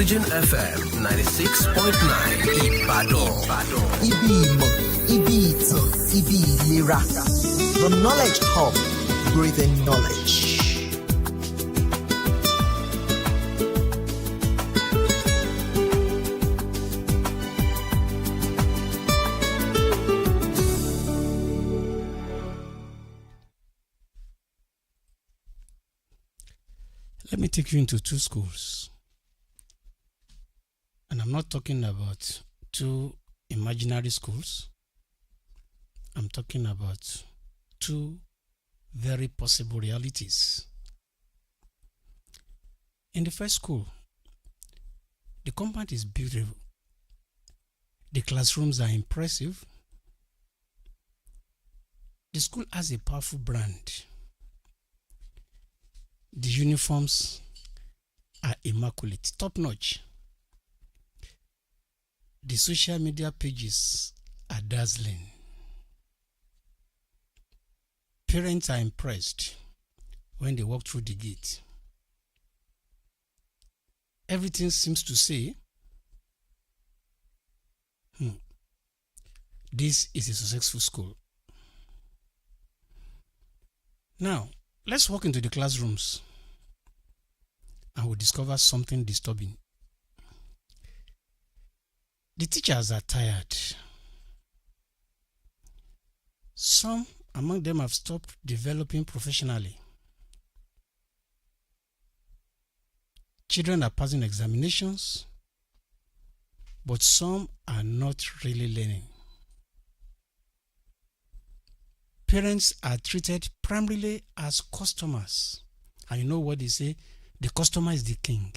Oxygen FM 96.9 Ibadan. Ibi ìmọ̀, ibi ìtàn, ibi ìlera. The Knowledge Hub, breathing knowledge. Let me take you into two schools. And I'm not talking about two imaginary schools. I'm talking about two very possible realities. In the first school, the compound is beautiful. The classrooms are impressive. The school has a powerful brand. The uniforms are immaculate, top-notch. The social media pages are dazzling. Parents are impressed when they walk through the gate. Everything seems to say, this is a successful school. Now, let's walk into the classrooms and we'll discover something disturbing. The teachers are tired. Some among them have stopped developing professionally. Children are passing examinations, but some are not really learning. Parents are treated primarily as customers. And you know what they say? The customer is the king.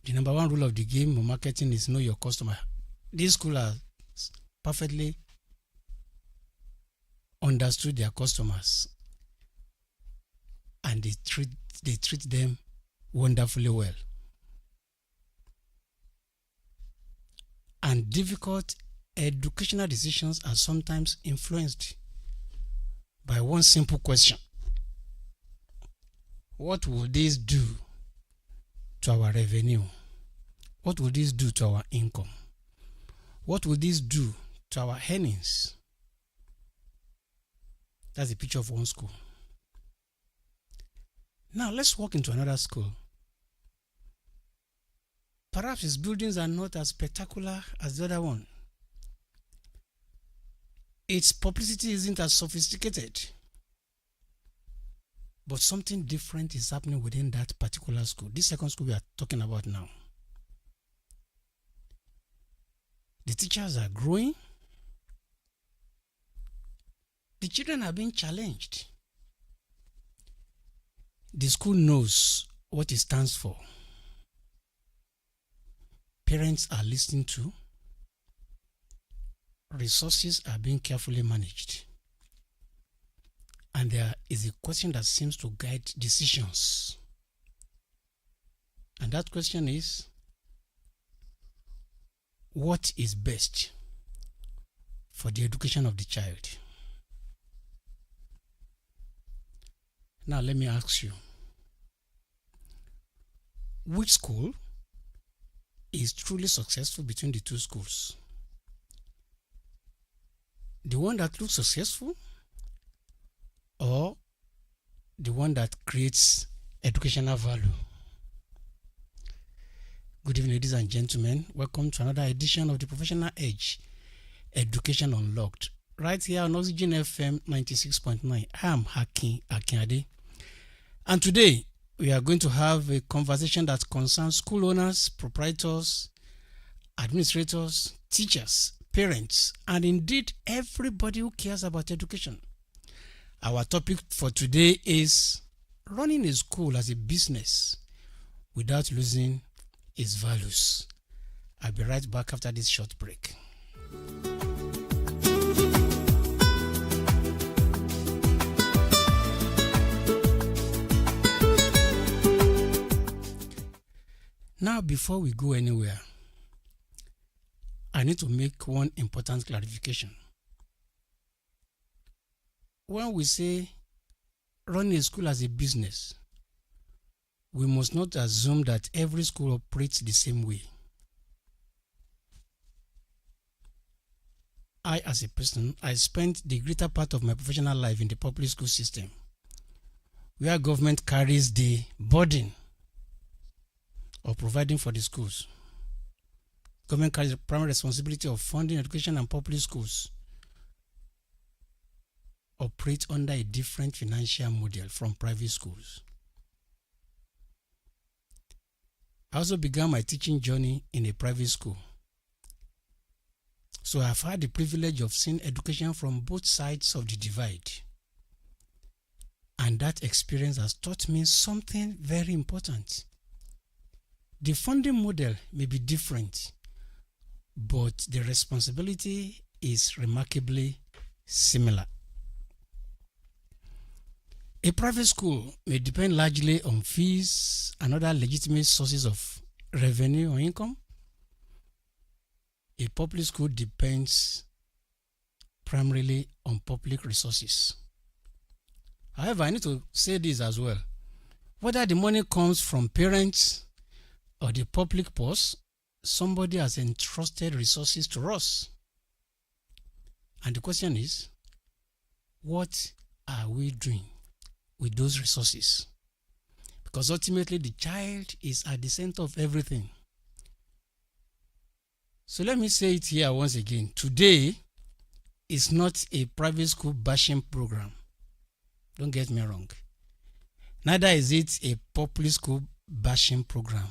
The number one rule of the game of marketing is know your customer. These schools are perfectly understood their customers. And they treat them wonderfully well. And difficult educational decisions are sometimes influenced by one simple question. What will this do to our revenue? What will this do to our income? What will this do to our earnings? That's a picture of one school. Now let's walk into another school. Perhaps its buildings are not as spectacular as the other one. Its publicity isn't as sophisticated. But something different is happening within that particular school. This second school we are talking about now. The teachers are growing. The children are being challenged. The school knows what it stands for. Parents are listened to. Resources are being carefully managed. And there is a question that seems to guide decisions. And that question is, what is best for the education of the child? Now let me ask you, which school is truly successful between the two schools? The one that looks successful or the one that creates educational value? Good evening, ladies and gentlemen. Welcome to another edition of the Professional Edge, Education Unlocked, right here on Oxygen FM 96.9. I am AKINADE. And today, we are going to have a conversation that concerns school owners, proprietors, administrators, teachers, parents, and indeed everybody who cares about education. Our topic for today is running a school as a business without losing its values. I'll be right back after this short break. Now, before we go anywhere, I need to make one important clarification. When we say running a school as a business, we must not assume that every school operates the same way. I, as a person, I spent the greater part of my professional life in the public school system, where government carries the burden of providing for the schools. Government carries the primary responsibility of funding education, and public schools operate under a different financial model from private schools. I also began my teaching journey in a private school. So I've had the privilege of seeing education from both sides of the divide. And that experience has taught me something very important. The funding model may be different, but the responsibility is remarkably similar. A private school may depend largely on fees and other legitimate sources of revenue or income. A public school depends primarily on public resources. However, I need to say this as well. Whether the money comes from parents or the public purse, somebody has entrusted resources to us. And the question is, what are we doing with those resources? Because ultimately the child is at the center of everything. So let me say it here once again. Today is not a private school bashing program. Don't get me wrong. Neither is it a public school bashing program.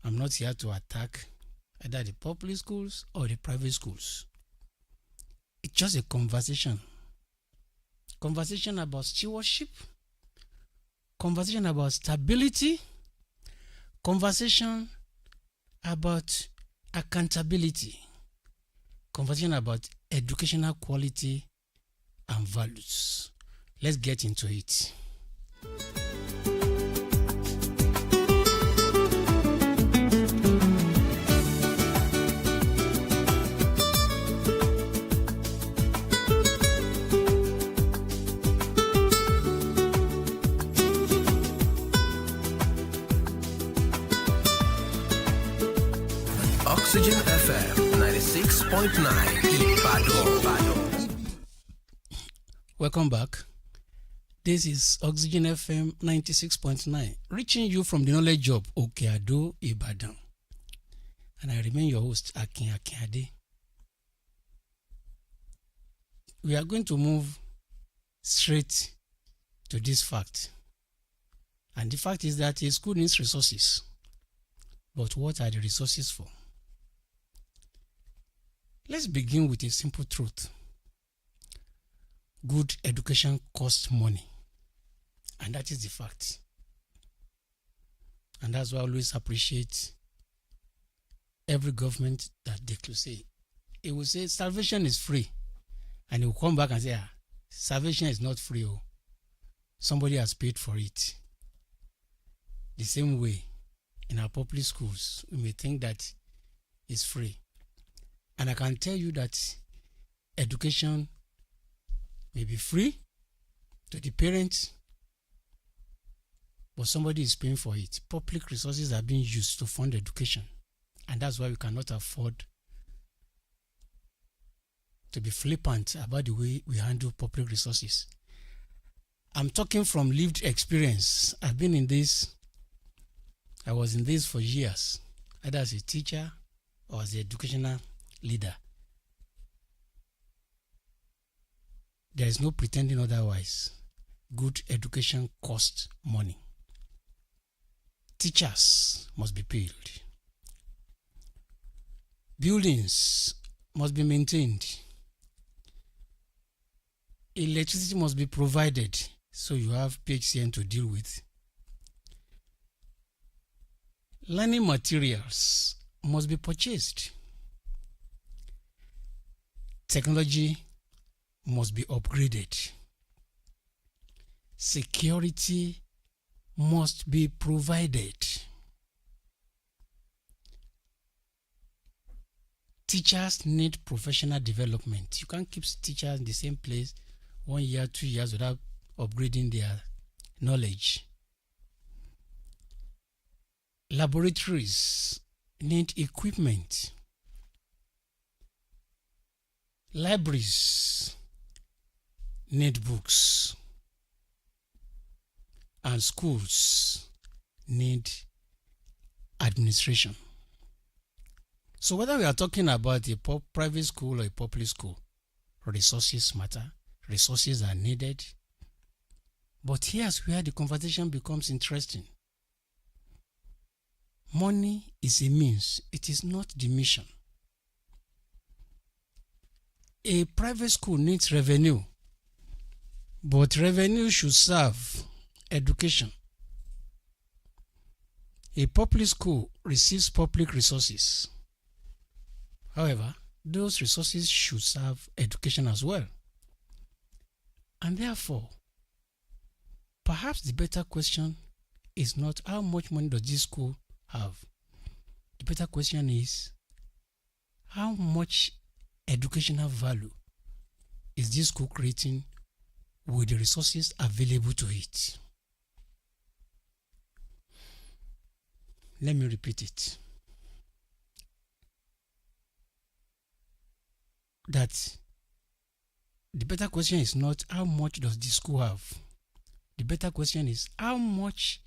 I'm not here to attack either the public schools or the private schools. It's just a conversation. Conversation about stewardship, conversation about stability, conversation about accountability, conversation about educational quality and values. Let's get into it. Oxygen FM 96.9 Ibadan. Welcome back. This is Oxygen FM 96.9, reaching you from the Knowledge Hub, AKINADE, Ibadan. And I remain your host, AKINADE. We are going to move straight to this fact. And the fact is that a school needs resources. But what are the resources for? Let's begin with a simple truth. Good education costs money. And that is the fact. And that's why I always appreciate every government that they could say. It will say salvation is free. And it will come back and say, salvation is not free. Oh. Somebody has paid for it. The same way, in our public schools, we may think that it's free. And I can tell you that education may be free to the parents, but somebody is paying for it. Public resources are being used to fund education. And that's why we cannot afford to be flippant about the way we handle public resources. I'm talking from lived experience. I've been in this. I was in this for years, either as a teacher or as an educational leader. There is no pretending otherwise. Good education costs money. Teachers must be paid. Buildings must be maintained. Electricity must be provided, so you have PHCN to deal with. Learning materials must be purchased. Technology must be upgraded. Security must be provided. Teachers need professional development. You can't keep teachers in the same place 1 year, 2 years without upgrading their knowledge. Laboratories need equipment. Libraries need books. And schools need administration. So whether we are talking about a private school or a public school, resources matter, resources are needed. But here's where the conversation becomes interesting. Money is a means, it is not the mission. A private school needs revenue, but revenue should serve education. A public school receives public resources. However, those resources should serve education as well. And therefore, perhaps the better question is not how much money does this school have. The better question is how much educational value is this school creating with the resources available to it. Let me repeat it. That the better question is not how much does the school have. The better question is how much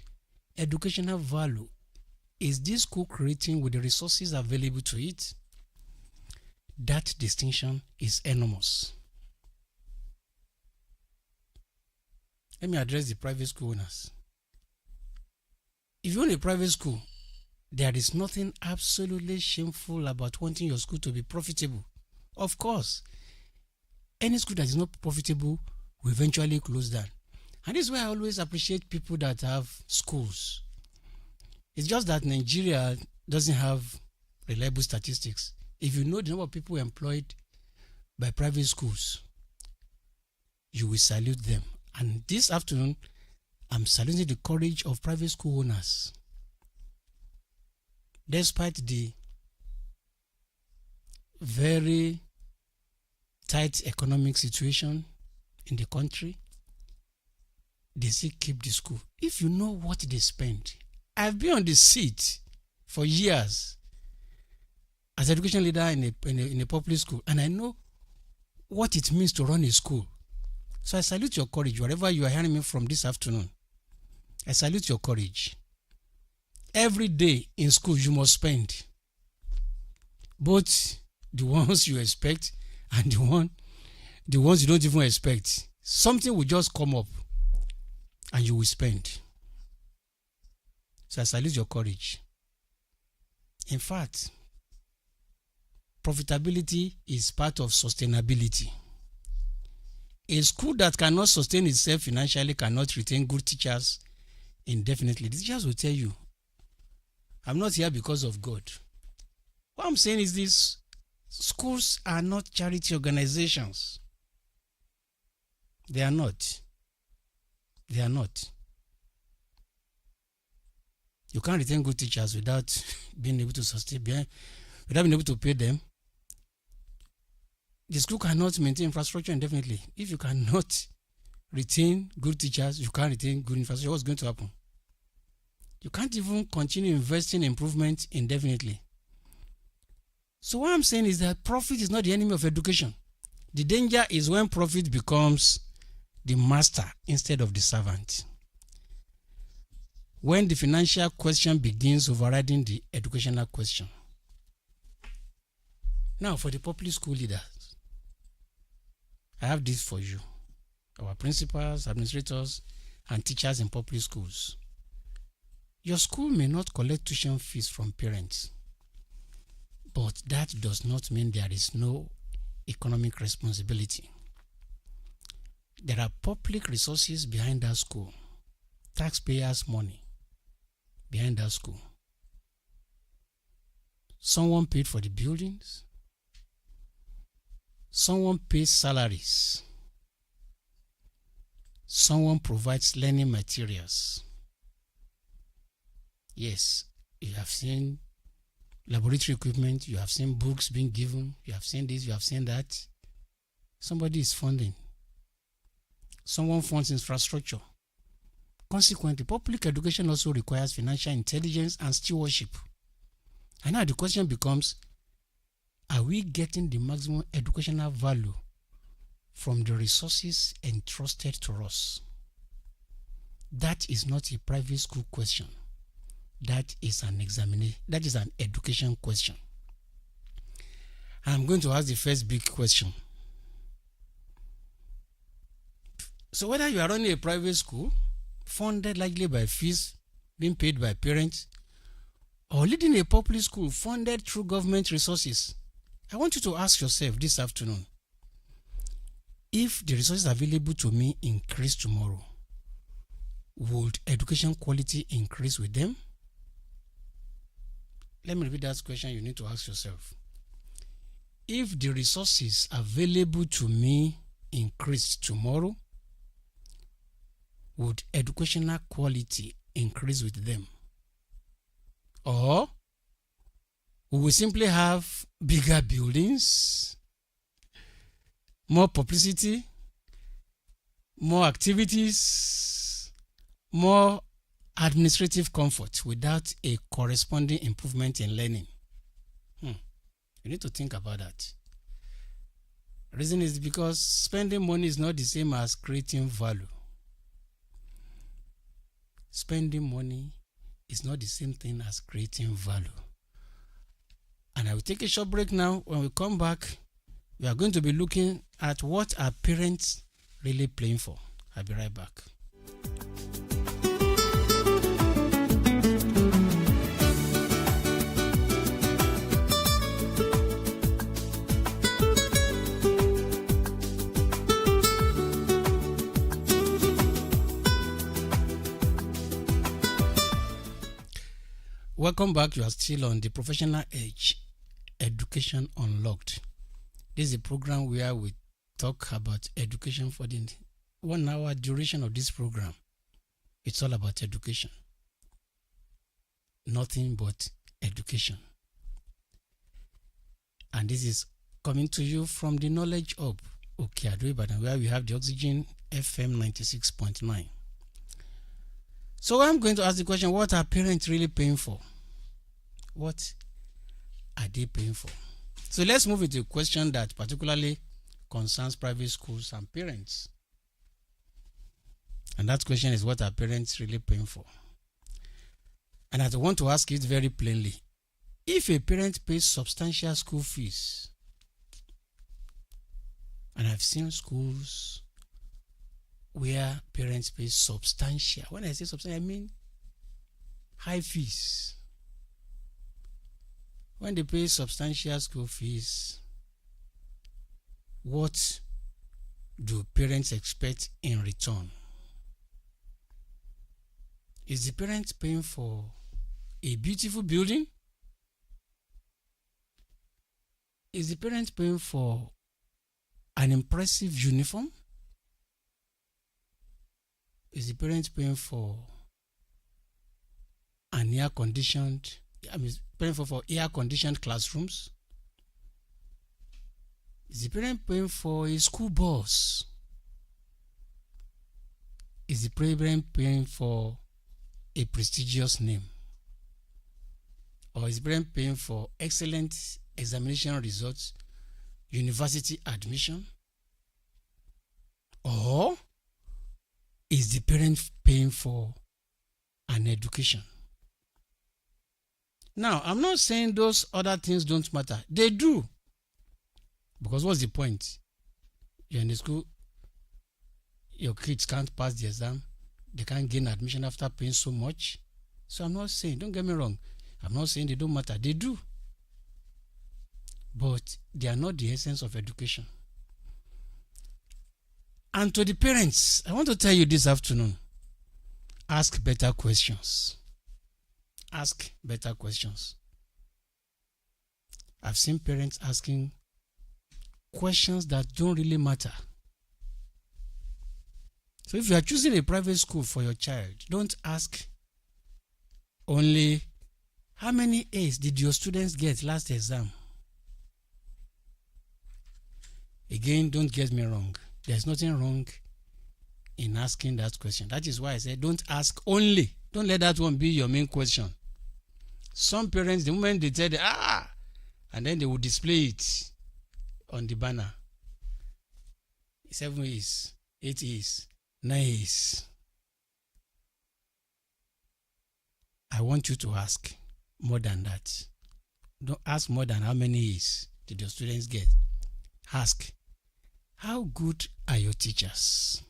educational value is this school creating with the resources available to it. That distinction is enormous. Let me address the private school owners. If you own a private school, there is nothing absolutely shameful about wanting your school to be profitable. Of course, any school that is not profitable will eventually close down. And this is why I always appreciate people that have schools. It's just that Nigeria doesn't have reliable statistics. If you know the number of people employed by private schools, you will salute them. And this afternoon, I'm saluting the courage of private school owners. Despite the very tight economic situation in the country, they still keep the school. If you know what they spend, I've been on the seat for years as education leader in a public school, and I know what it means to run a school. So I salute your courage, wherever you are hearing me from this afternoon. I salute your courage. Every day in school you must spend, both the ones you expect and the ones you don't even expect. Something will just come up and you will spend. So I salute your courage. In fact, profitability is part of sustainability. A school that cannot sustain itself financially cannot retain good teachers indefinitely. The teachers will tell you, I'm not here because of God. What I'm saying is this: schools are not charity organizations. They are not. They are not. You can't retain good teachers without being able to sustain, without being able to pay them. The school cannot maintain infrastructure indefinitely. If you cannot retain good teachers, you can't retain good infrastructure. What's going to happen? You can't even continue investing in improvement indefinitely. So what I'm saying is that profit is not the enemy of education. The danger is when profit becomes the master instead of the servant. When the financial question begins overriding the educational question. Now, for the public school leaders, I have this for you. Our principals, administrators, and teachers in public schools. Your school may not collect tuition fees from parents, but that does not mean there is no economic responsibility. There are public resources behind that school, taxpayers' money behind that school. Someone paid for the buildings. Someone pays salaries. Someone provides learning materials. Yes, you have seen laboratory equipment, you have seen books being given, you have seen this, you have seen that. Somebody is funding. Someone funds infrastructure. Consequently, public education also requires financial intelligence and stewardship. And now the question becomes, are we getting the maximum educational value from the resources entrusted to us? That is not a private school question. That is an examination. That is an education question. I'm going to ask the first big question. So whether you are running a private school, funded largely by fees being paid by parents, or leading a public school funded through government resources, I want you to ask yourself this afternoon, if the resources available to me increase tomorrow, would education quality increase with them? Let me repeat that question you need to ask yourself. If the resources available to me increased tomorrow, would educational quality increase with them? Or we will simply have bigger buildings, more publicity, more activities, more administrative comfort without a corresponding improvement in learning? You need to think about that. The reason is because spending money is not the same as creating value. Spending money is not the same thing as creating value. And I will take a short break now. When we come back, we are going to be looking at what are parents really playing for. I'll be right back. Welcome back. You are still on the Professional Edge, Education Unlocked. This is a program where we talk about education for the 1 hour duration of this program. It's all about education. Nothing but education. And this is coming to you from the Knowledge Hub, AKINADE, where we have the Oxygen FM 96.9. So I'm going to ask the question, what are parents really paying for? What are they paying for? So let's move into a question that particularly concerns private schools and parents. And that question is, what are parents really paying for? And I want to ask it very plainly. If a parent pays substantial school fees, and I've seen schools where parents pay substantial. When I say substantial, I mean high fees. When they pay substantial school fees, what do parents expect in return? Is the parent paying for a beautiful building? Is the parent paying for an impressive uniform? Is the parent paying for an paying for air-conditioned classrooms? Is the parent paying for a school bus? Is the parent paying for a prestigious name? Or is the parent paying for excellent examination results, university admission? Or is the parent paying for an education? Now, I'm not saying those other things don't matter. They do. Because what's the point? You're in the school, your kids can't pass the exam, they can't gain admission after paying so much. So I'm not saying, don't get me wrong, I'm not saying they don't matter. They do. But they are not the essence of education. And to the parents, I want to tell you this afternoon, ask better questions. Ask better questions. I've seen parents asking questions that don't really matter. So if you are choosing a private school for your child, don't ask only how many A's did your students get last exam. Again, don't get me wrong. There's nothing wrong in asking that question. That is why I said don't ask only. Don't let that one be your main question. Some parents, the moment they tell and then they will display it on the banner. 7 is, 8 is, 9 is. I want you to ask more than that. Don't ask more than how many is did your students get. Ask, how good are your teachers?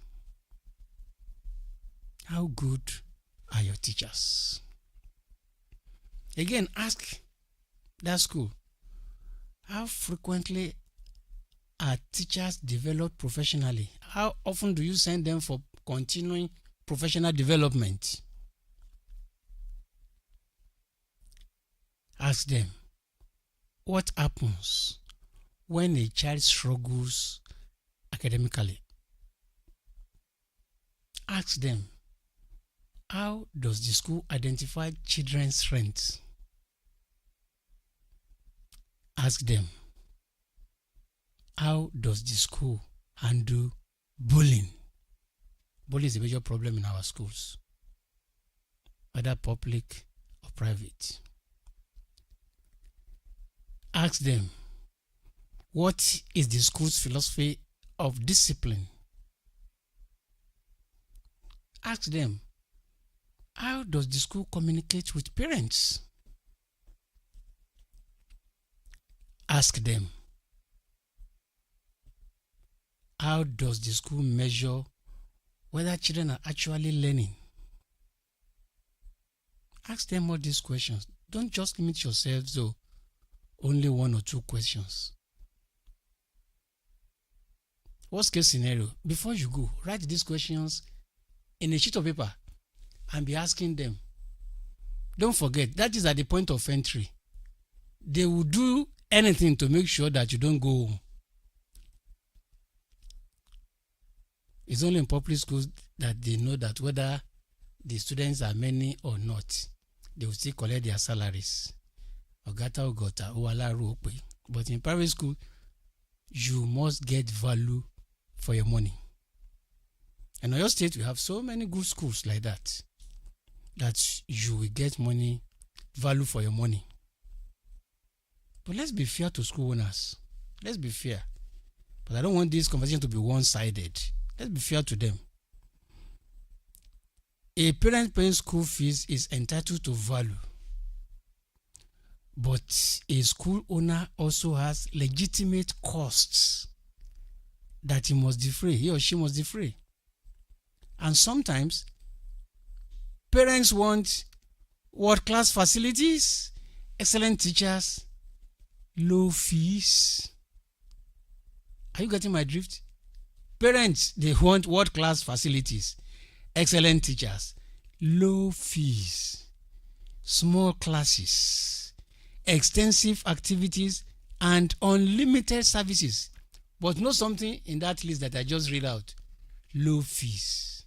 How good are your teachers? Again, ask that school, how frequently are teachers developed professionally? How often do you send them for continuing professional development? Ask them, what happens when a child struggles academically? Ask them, how does the school identify children's strengths? Ask them, how does the school handle bullying? Bullying is a major problem in our schools, whether public or private. Ask them, what is the school's philosophy of discipline? Ask them, how does the school communicate with parents? Ask them, how does the school measure whether children are actually learning? Ask them all these questions. Don't just limit yourself to only 1 or 2 questions. Worst case scenario, before you go, write these questions in a sheet of paper and be asking them. Don't forget, that is at the point of entry. They will do anything to make sure that you don't go home. It's only in public schools that they know that whether the students are many or not, they will still collect their salaries. But in private school, you must get value for your money. In Oyo State, we have so many good schools like that you will get money, value for your money. But let's be fair to school owners. Let's be fair. But I don't want this conversation to be one-sided. Let's be fair to them. A parent paying school fees is entitled to value. But a school owner also has legitimate costs that he or she must defray. And sometimes parents want world-class facilities, excellent teachers, low fees. Are you getting my drift? Parents, they want world-class facilities, excellent teachers, low fees, small classes, extensive activities, and unlimited services. But know something in that list that I just read out: low fees.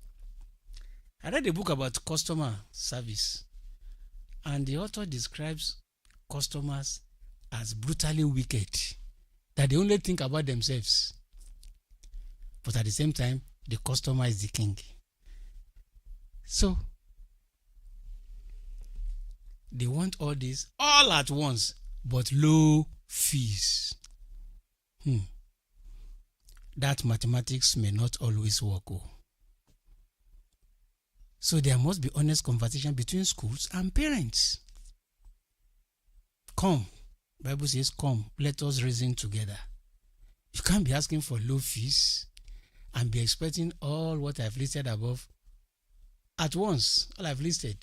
I read a book about customer service, and the author describes customers as brutally wicked, that they only think about themselves. But at the same time, the customer is the king. So, they want all this all at once, but low fees. That mathematics may not always work. So there must be honest conversation between schools and parents. Come, Bible says, come, let us reason together. You can't be asking for low fees and be expecting all what I've listed above at once. All I've listed.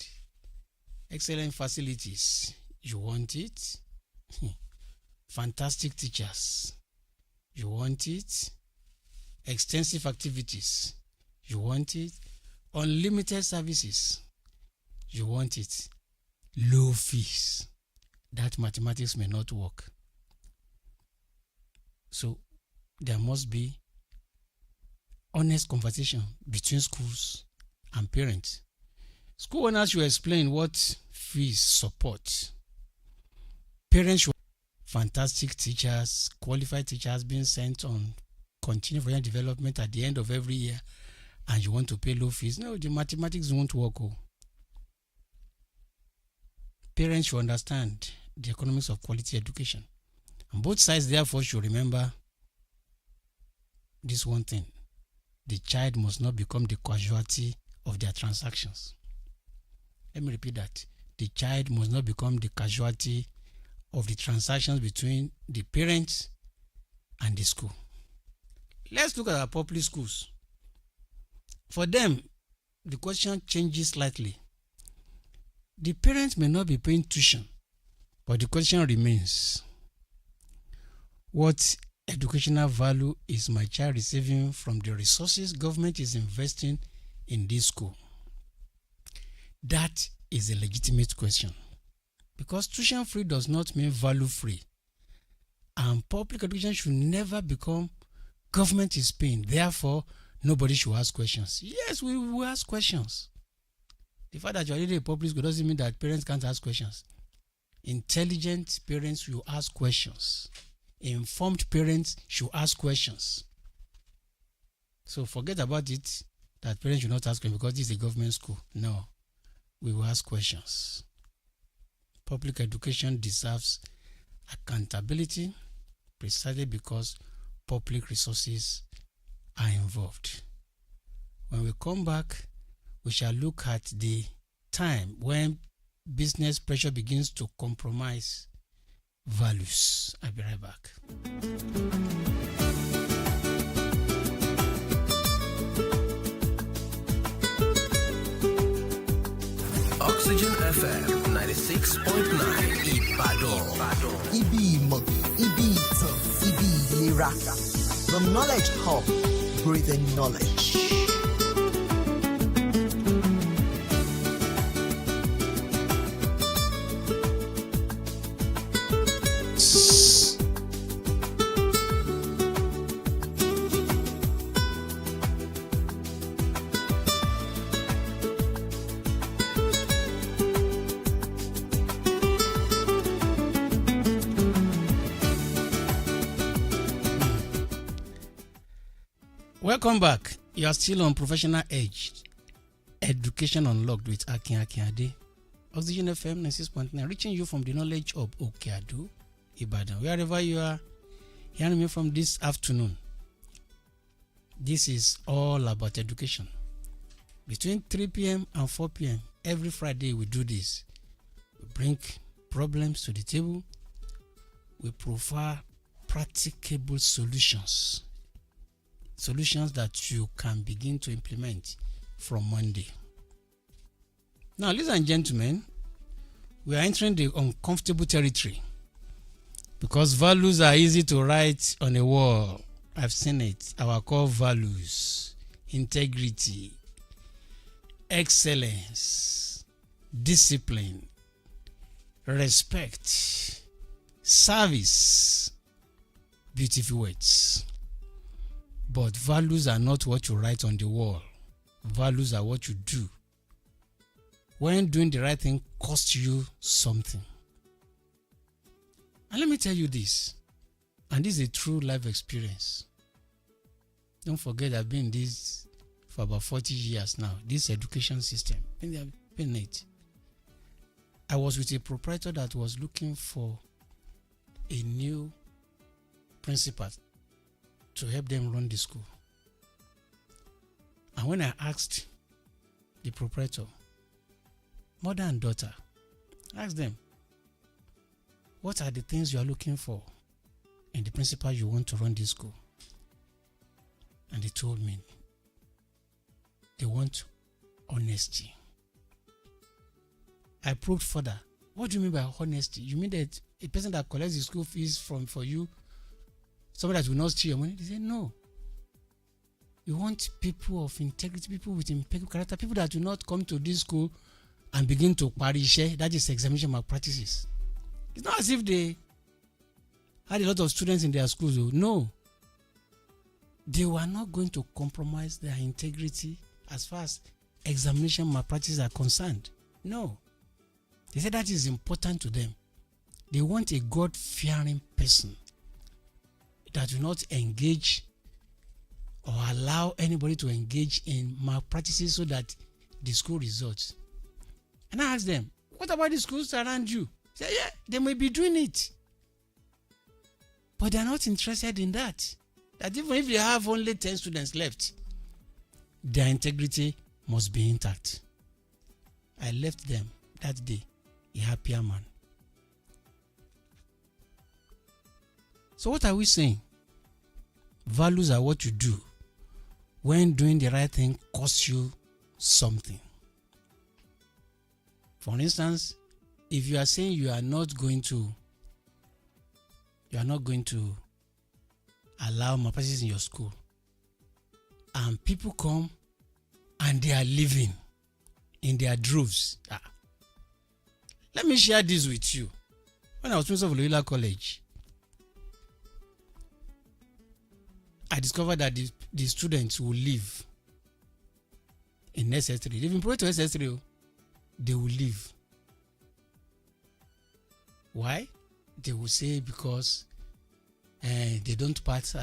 Excellent facilities. You want it? Fantastic teachers. You want it? Extensive activities. You want it? Unlimited services. You want it? Low fees. That mathematics may not work. So there must be honest conversation between schools and parents. School owners should explain what fees support. Parents should fantastic teachers, qualified teachers being sent on continuing development at the end of every year, and you want to pay low fees. No, the mathematics won't work. Parents should understand the economics of quality education. And both sides, therefore, should remember this one thing. The child must not become the casualty of their transactions. Let me repeat that. The child must not become the casualty of the transactions between the parents and the school. Let's look at our public schools. For them, the question changes slightly. The parents may not be paying tuition, but the question remains: what educational value is my child receiving from the resources government is investing in this school? That is a legitimate question, because tuition free does not mean value free, and public education should never become government is paying, therefore nobody should ask questions. Yes, we will ask questions. The fact that you are in a public school doesn't mean that parents can't ask questions. Intelligent parents will ask questions. Informed parents should ask questions. So forget about it that parents should not ask questions because this is a government school. No, we will ask questions. Public education deserves accountability precisely because public resources are involved. When we come back, we shall look at the time when business pressure begins to compromise values. I'll be right back. Oxygen FM 96.9 Ibadan. Ibi Imo, Ibi Ito, Ibi Lira. The Knowledge Hub, breathing knowledge. Welcome back. You are still on Professional Edge, Education Unlocked with AKINADE. Oxygen FM 96.9, reaching you from the knowledge of Okeado, Ibadan. Wherever you are hearing me from this afternoon, this is all about education. Between 3 p.m. and 4 p.m. every Friday we do this. We bring problems to the table. We provide practicable solutions. Solutions that you can begin to implement from Monday. Now, ladies and gentlemen, we are entering the uncomfortable territory because values are easy to write on a wall. I've seen it. Our core values: integrity, excellence, discipline, respect, service. Beautiful words. But values are not what you write on the wall. Values are what you do. When doing the right thing costs you something. And let me tell you this, and this is a true life experience. Don't forget I've been in this for about 40 years now, this education system. And I've been it. I was with a proprietor that was looking for a new principal to help them run the school. And when I asked the proprietor, mother and daughter, I asked them, what are the things you are looking for in the principal you want to run this school? And they told me they want honesty. I probed further. What do you mean by honesty? You mean that a person that collects the school fees for you, somebody that will not steal your money? They said no. You want people of integrity, people with impeccable character, people that will not come to this school and begin to parish. That is examination malpractices. It's not as if they had a lot of students in their schools. No. They were not going to compromise their integrity as far as examination malpractices are concerned. No. They said that is important to them. They want a God-fearing person that will not engage or allow anybody to engage in malpractices so that the school results. And I ask them, what about the schools around you? Say, yeah, they may be doing it. But they are not interested in that. That even if you have only 10 students left, their integrity must be intact. I left them that day a happier man. So what are we saying? Values are what you do when doing the right thing costs you something. For instance, if you are saying you are not going to allow malpractices in your school, and people come and they are living in their droves. Let me share this with you. When I was principal of Loyola College, I discovered that the students who live in SS3, they've been promoted to SS3, they will leave. Why? They will say because they don't pass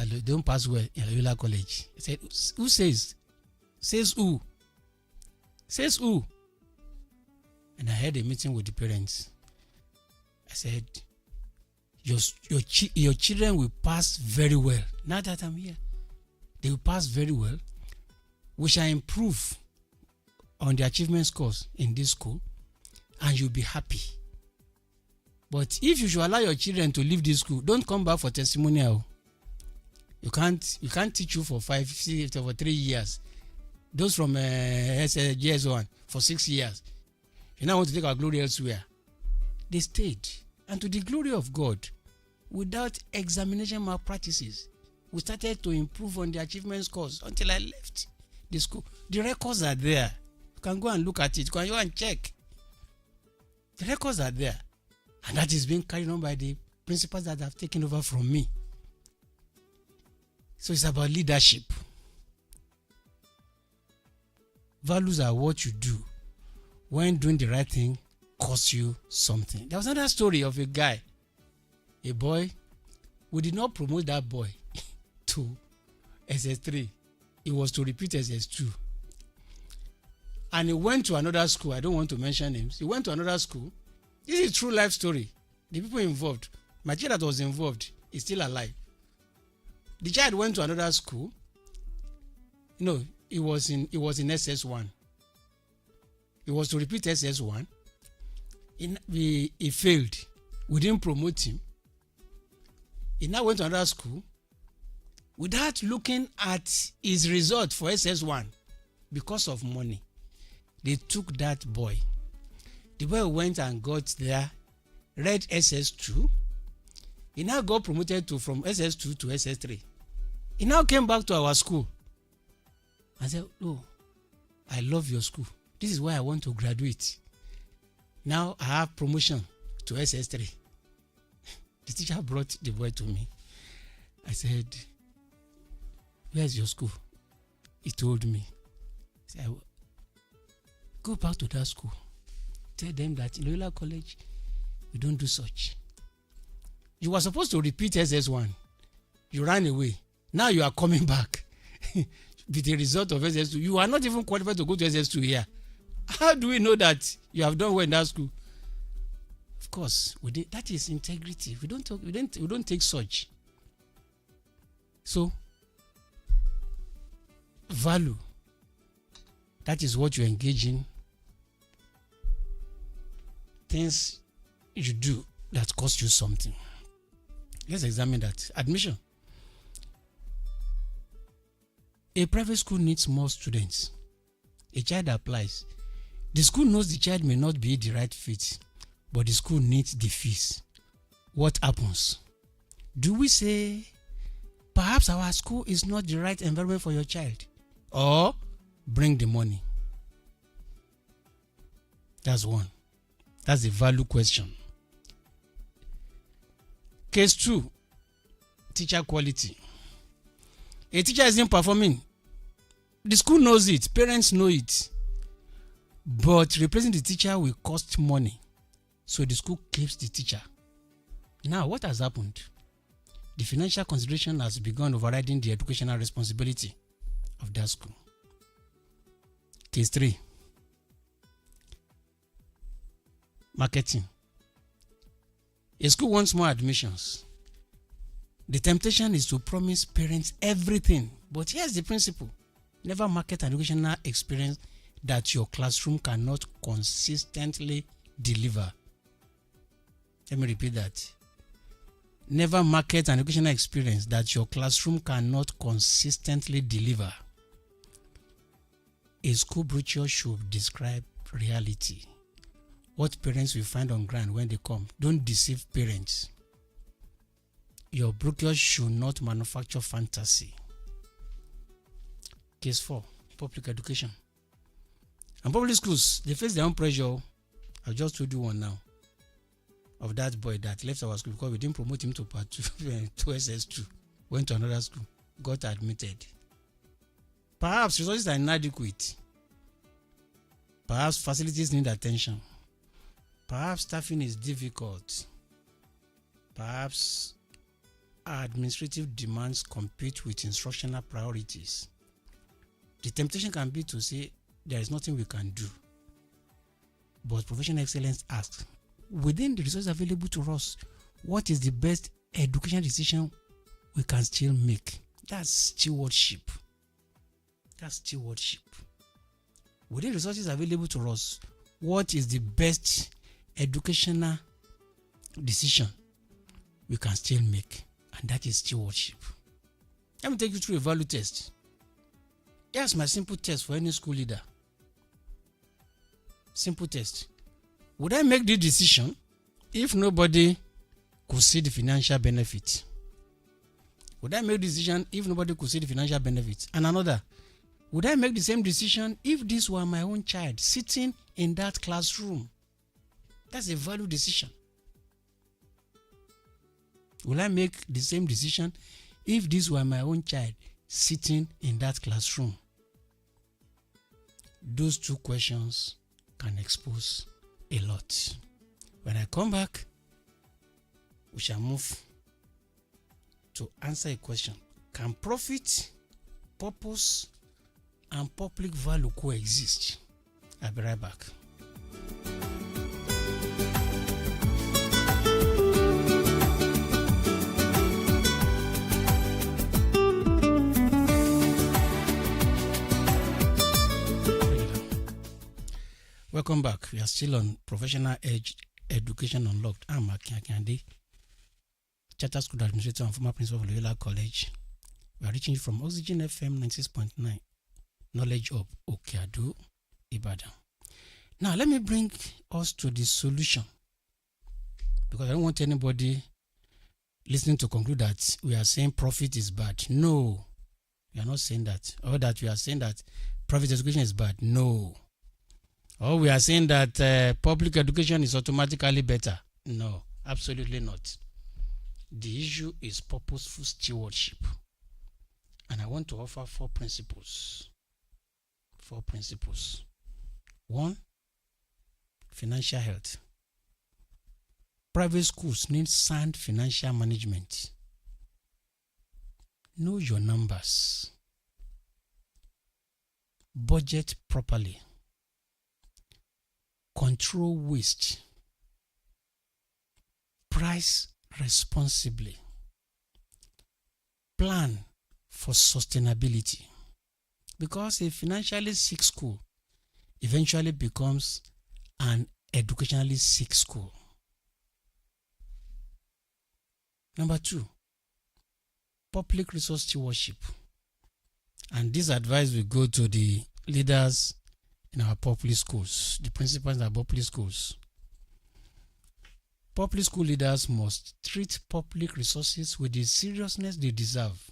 well in Loyola College. I said, who says? Says who? Says who? And I had a meeting with the parents. I said, your children will pass very well. Now that I'm here, they will pass very well. We shall improve on the achievement scores in this school, and you'll be happy. But if you should allow your children to leave this school, don't come back for testimonial. You can't teach you for 3 years. Those from GS1 for 6 years. You now want to take our glory elsewhere. They stayed, and to the glory of God, without examination malpractices, we started to improve on the achievement scores until I left the school. The records are there. You can go and look at it. You can go and check. The records are there. And that is being carried on by the principals that have taken over from me. So it's about leadership. Values are what you do when doing the right thing costs you something. There was another story of a guy, a boy. We did not promote that boy to SS3. It was to repeat SS2. And he went to another school. I don't want to mention names. He went to another school. This is a true life story. The people involved, my child that was involved is still alive. The child went to another school. No, it was in SS1. It was to repeat SS1. He failed. We didn't promote him. He now went to another school without looking at his result for SS1 because of money. They took that boy. The boy went and got there, read SS2. He now got promoted from SS2 to SS3. He now came back to our school and said, oh, I love your school. This is why I want to graduate. Now I have promotion to SS3. The teacher brought the boy to me. I said, where's your school? He told me. I said, go back to that school. Tell them that in Loyola College, we don't do such. You were supposed to repeat SS1. You ran away. Now you are coming back with the result of SS2. You are not even qualified to go to SS2 here. How do we know that you have done well in that school? Of course, that is integrity. We don't take such. So, value. That is what you engage in. Things you do that cost you something. Let's examine that. Admission. A private school needs more students. A child applies. The school knows the child may not be the right fit, but the school needs the fees. What happens? Do we say, perhaps our school is not the right environment for your child? Or bring the money? That's one. That's the value question. Case 2, teacher quality. A teacher isn't performing. The school knows it, parents know it. But replacing the teacher will cost money. So the school keeps the teacher. Now, what has happened? The financial consideration has begun overriding the educational responsibility. of that school. Case 3. Marketing. A school wants more admissions. The temptation is to promise parents everything. But here's the principle. Never market an educational experience that your classroom cannot consistently deliver. Let me repeat that. Never market an educational experience that your classroom cannot consistently deliver. A school brochure should describe reality. What parents will find on ground when they come. Don't deceive parents. Your brochure should not manufacture fantasy. Case 4. Public education. And public schools, they face their own pressure. I've just told you one now. Of that boy that left our school because we didn't promote him to part 2 SS2. Went to another school. Got admitted. Perhaps resources are inadequate. Perhaps facilities need attention. Perhaps staffing is difficult. Perhaps administrative demands compete with instructional priorities. The temptation can be to say there is nothing we can do. But professional excellence asks, within the resources available to us, what is the best educational decision we can still make? That's stewardship. That's stewardship. Within resources available to us, what is the best educational decision we can still make? And that is stewardship. Let me take you through a value test. Here's my simple test for any school leader. Simple test. Would I make the decision if nobody could see the financial benefit? Would I make the decision if nobody could see the financial benefit? And another, would I make the same decision if this were my own child sitting in that classroom? That's a value decision. Will I make the same decision if this were my own child sitting in that classroom? Those two questions can expose a lot. When I come back, we shall move to answer a question. Can profit, purpose, and public value coexist? I'll be right back. Welcome back. We are still on Professional Edge Education Unlocked. I'm AKINADE, Charter School Administrator and former Principal of Loyola College. We are reaching you from Oxygen FM 96.9, Knowledge Hub, Okeado, Ibadan. Now, let me bring us to the solution, because I don't want anybody listening to conclude that we are saying profit is bad. No, we are not saying that. Or that we are saying that private education is bad. No. Or we are saying that public education is automatically better. No, absolutely not. The issue is purposeful stewardship. And I want to offer 4 principles. 4 principles. 1, financial health. Private schools need sound financial management. Know your numbers. Budget properly. Control waste. Price responsibly. Plan for sustainability. Because a financially sick school eventually becomes an educationally sick school. Number 2, public resource stewardship. And this advice will go to the leaders in our public schools, the principals in our public schools. Public school leaders must treat public resources with the seriousness they deserve.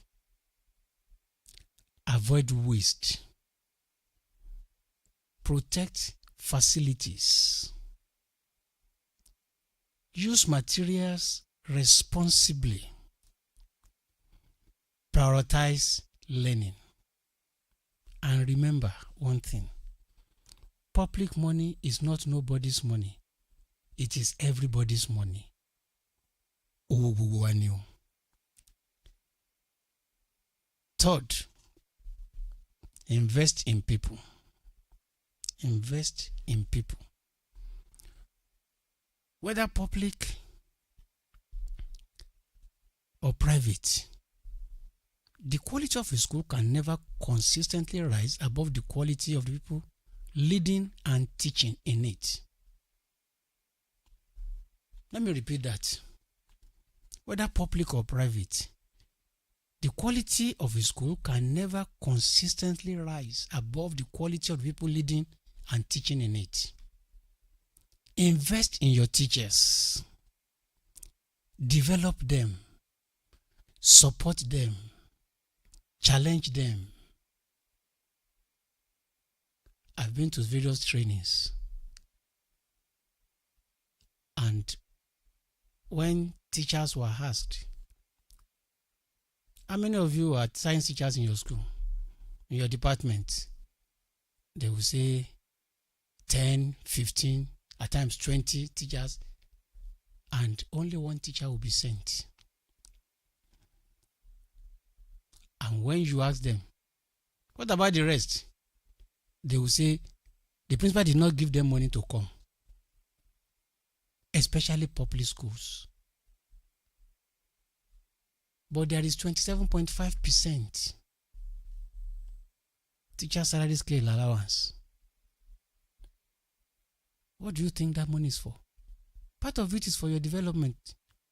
Avoid waste. Protect facilities. Use materials responsibly. Prioritize learning. And remember one thing. Public money is not nobody's money. It is everybody's money. Third, Invest in people. Invest in people. Whether public or private, the quality of a school can never consistently rise above the quality of the people leading and teaching in it. Let me repeat that. Whether public or private, the quality of a school can never consistently rise above the quality of the people leading and teaching in it. Invest in your teachers. Develop them. Support them. Challenge them. I've been to various trainings, and when teachers were asked, how many of you are science teachers in your school, in your department? They will say 10, 15, at times 20 teachers, and only one teacher will be sent. And when you ask them, what about the rest? They will say, the principal did not give them money to come. Especially public schools. But there is 27.5% teacher salary scale allowance. What do you think that money is for? Part of it is for your development,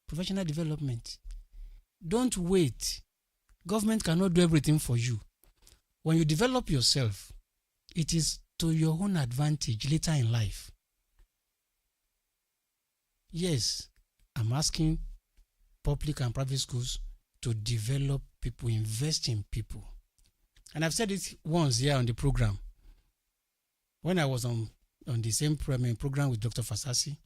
professional development. Don't wait. Government cannot do everything for you. When you develop yourself, it is to your own advantage later in life. Yes, I'm asking public and private schools to develop people, invest in people. And I've said it once here on the program. When I was on the same program with Dr. Fasasi,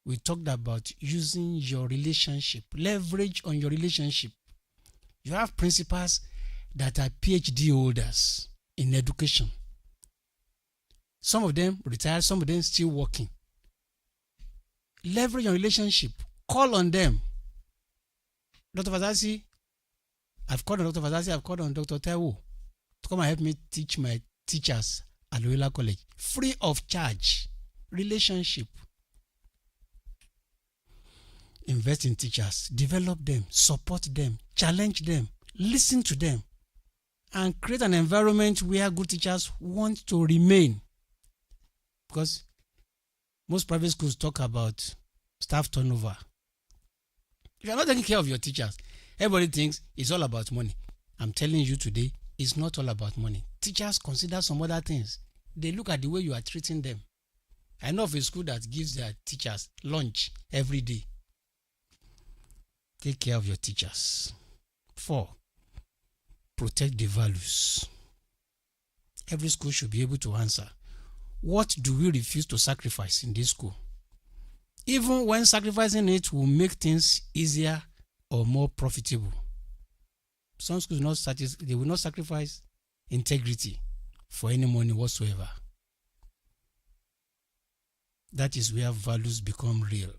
we talked about using your relationship, leverage on your relationship. You have principals that are PhD holders in education. Some of them retired, some of them still working. Leverage your relationship. Call on them. Dr. Fasasi, I've called on Dr. Fasasi, I've called on Dr. Tewo to come and help me teach my teachers at Loyola College. Free of charge. Relationship. Invest in teachers. Develop them. Support them. Challenge them. Listen to them. And create an environment where good teachers want to remain. Because most private schools talk about staff turnover. If you're not taking care of your teachers, everybody thinks it's all about money. I'm telling you today, it's not all about money. Teachers consider some other things. They look at the way you are treating them. I know of a school that gives their teachers lunch every day. Take care of your teachers. 4, protect the values. Every school should be able to answer, what do we refuse to sacrifice in this school? Even when sacrificing it will make things easier or more profitable. Some schools they will not sacrifice integrity for any money whatsoever. That is where values become real.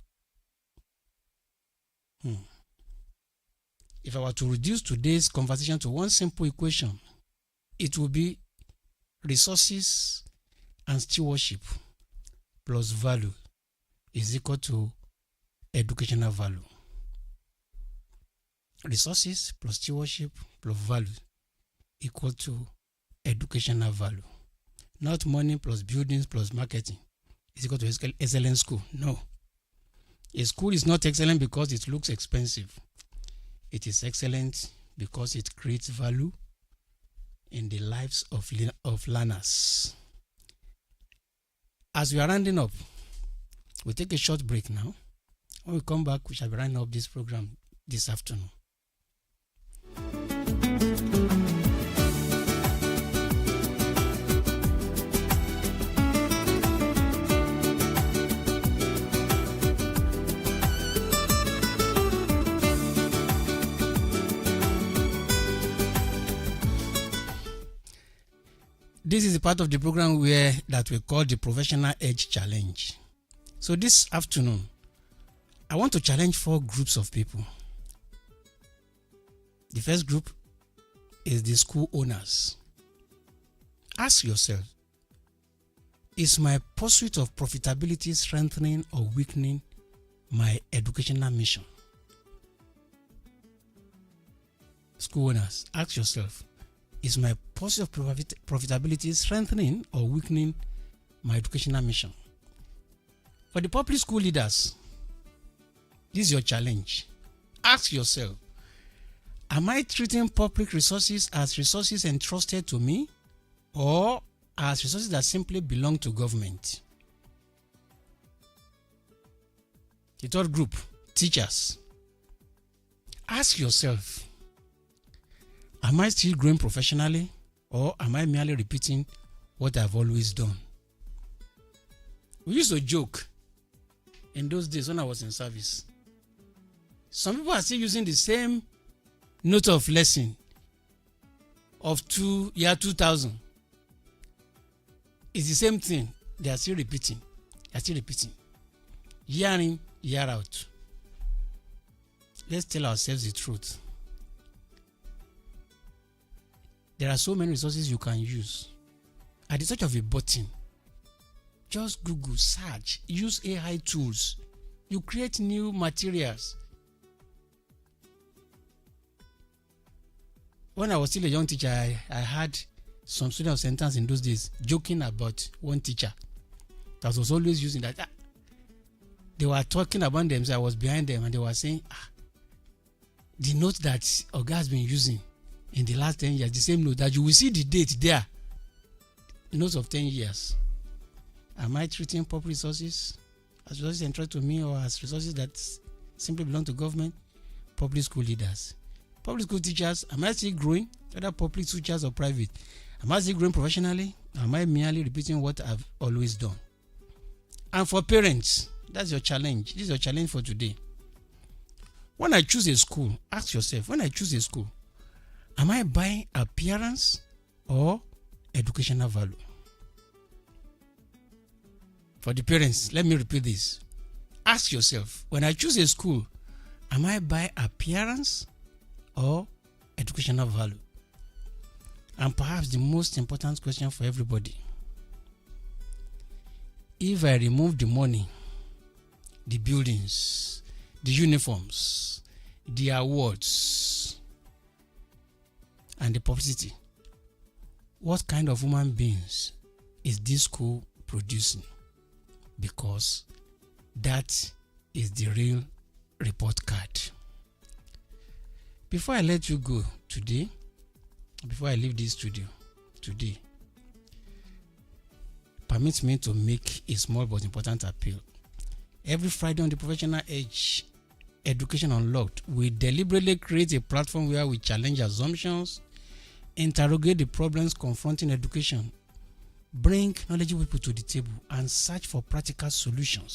If I were to reduce today's conversation to one simple equation, it would be resources and stewardship plus value is equal to educational value. Resources plus stewardship plus value equal to educational value. Not money plus buildings plus marketing is equal to excellent school. No. A school is not excellent because it looks expensive. It is excellent because it creates value in the lives of learners. As we are rounding up, we'll take a short break now. When we come back, we shall be rounding up this program this afternoon. This is a part of the program that we call the Professional Edge Challenge. So this afternoon, I want to challenge 4 groups of people. The first group is the school owners. Ask yourself, is my pursuit of profitability strengthening or weakening my educational mission? School owners, ask yourself, is my pursuit of profitability strengthening or weakening my educational mission? For the public school leaders, this is your challenge. Ask yourself, am I treating public resources as resources entrusted to me or as resources that simply belong to government? The third group, teachers. Ask yourself, am I still growing professionally or am I merely repeating what I've always done? We used to joke in those days when I was in service. Some people are still using the same note of lesson of year 2000. It's the same thing. They are still repeating. Year in, year out. Let's tell ourselves the truth. There are so many resources you can use. At the touch of a button, just Google, search, use AI tools. You create new materials. When I was still a young teacher, I had some students of sentence in those days joking about one teacher that was always using that. They were talking about themselves. I was behind them and they were saying, the note that Oga has been using in the last 10 years, the same note that you will see the date there, notes of 10 years. Am I treating public resources as resources entrusted to me or as resources that simply belong to government? Public school leaders. Public school teachers, am I still growing, whether public teachers or private? Am I still growing professionally? Am I merely repeating what I've always done? And for parents, that's your challenge. This is your challenge for today. When I choose a school, ask yourself, when I choose a school, am I buying appearance or educational value? For the parents, let me repeat this. Ask yourself, when I choose a school, am I buying appearance or educational value? And perhaps the most important question for everybody, if I remove the money, the buildings, the uniforms, the awards, and the publicity, what kind of human beings is this school producing? Because that is the real report card. Before I let you go today, before I leave this studio today, permit me to make a small but important appeal. Every Friday on the Professional Edge, Education Unlocked, we deliberately create a platform where we challenge assumptions, interrogate the problems confronting education, bring knowledgeable people to the table, and search for practical solutions